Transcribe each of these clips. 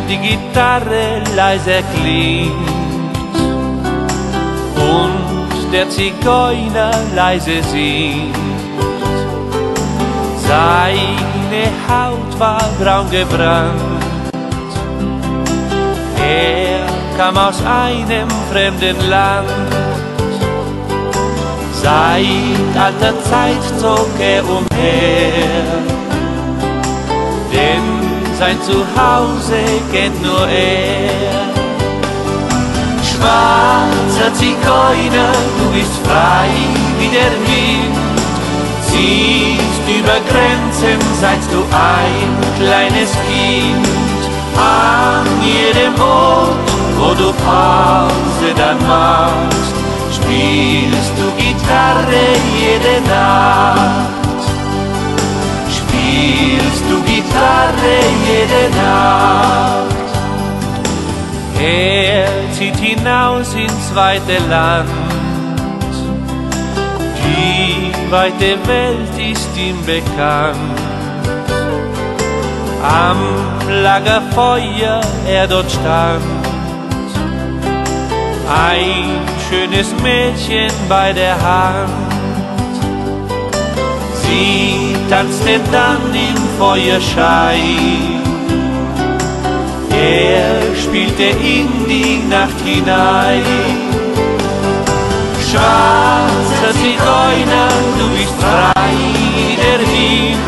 die Gitarre leise klingt und der Zigeuner leise singt. Seine Haut war braun gebrannt, er kam aus einem fremden Land. Seit alter Zeit zog er umher, denn sein Zuhause kennt nur er. Schwarzer Zigeuner, du bist frei wie der Wind, ziehst über Grenzen, seit du ein kleines Kind. An jedem Ort, wo du Pause dann machst, spielst du Gitarre jede Nacht. Spielst du Gitarre jede Nacht. Er zieht hinaus ins weite Land, die weite Welt ist ihm bekannt. Am Lagerfeuer er dort stand, ein schönes Mädchen bei der Hand. Sie tanzte dann im Feuerschein, er spielte in die Nacht hinein. Schwarzer Zigeuner, du bist frei wie der Wind,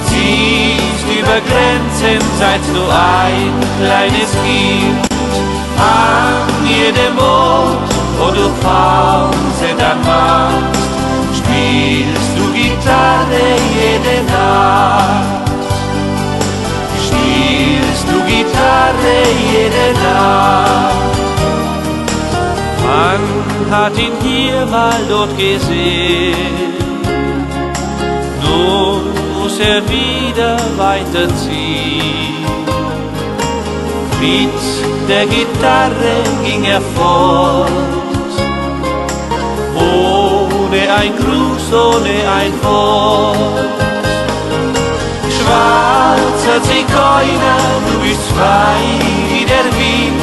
ziehst über Grenzen, seit du ein kleines Kind. An jedem Ort, wo du Pause dann machst, spielst du Gitarre jede Nacht. Spielst du Gitarre jede Nacht. Man hat ihn hier mal dort gesehen, nun muss er wieder weiterziehen. Mit der Gitarre ging er fort, ohne ein Gruß, ohne ein Wort. Schwarzer Zigeuner, du bist frei wie der Wind,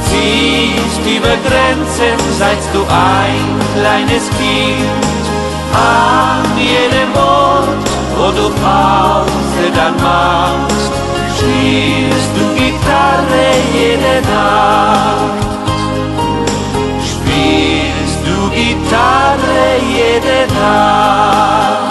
ziehst über Grenzen, seit du ein kleines Kind. An jedem Ort, wo du Pause dann machst, spielst du Gitarre jede Nacht. Spielst du Gitarre jede Nacht.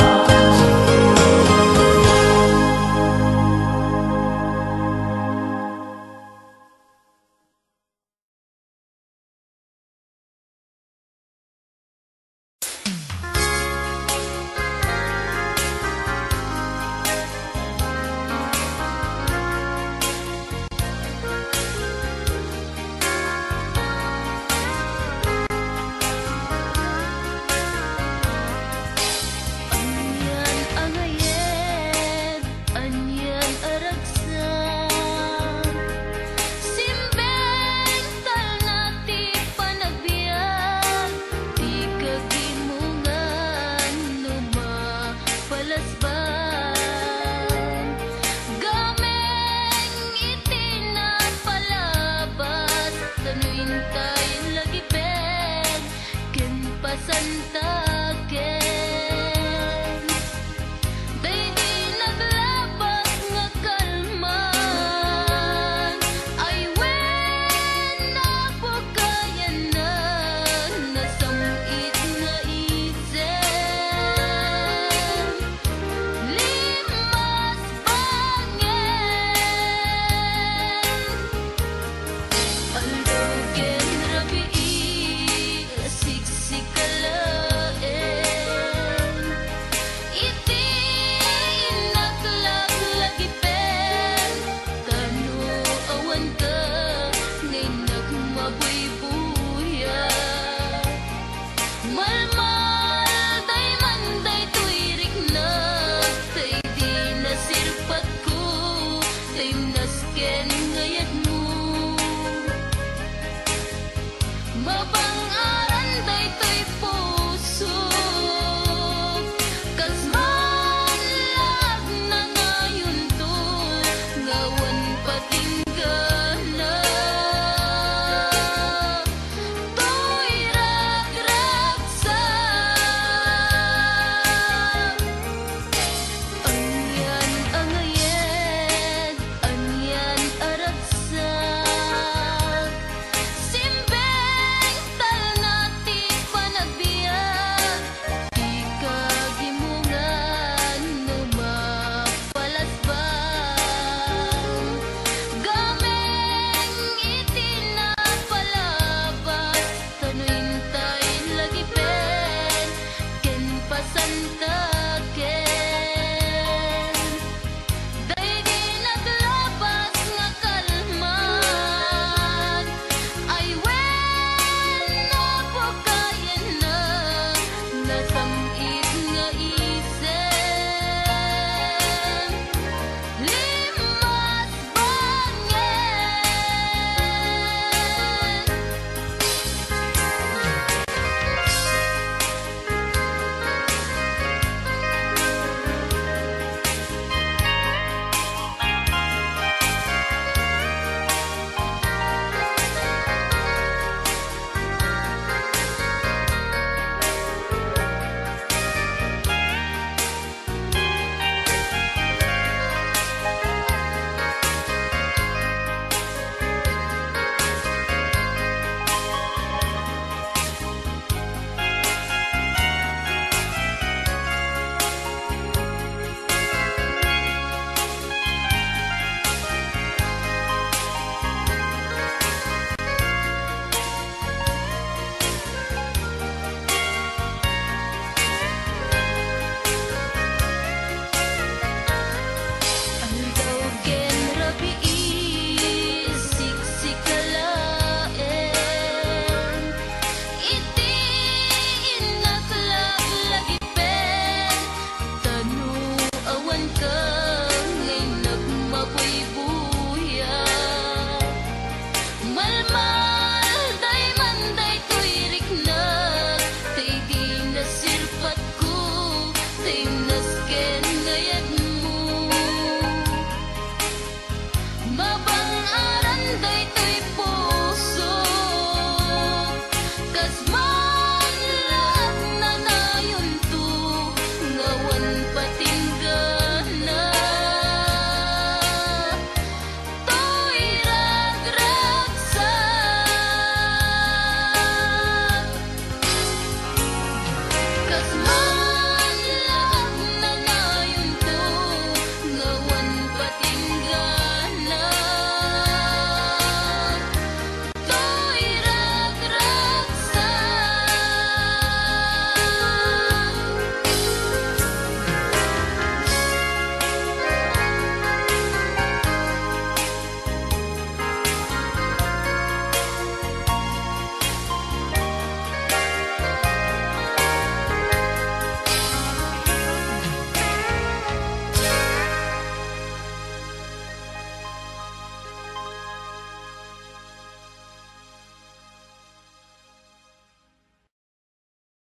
Mabang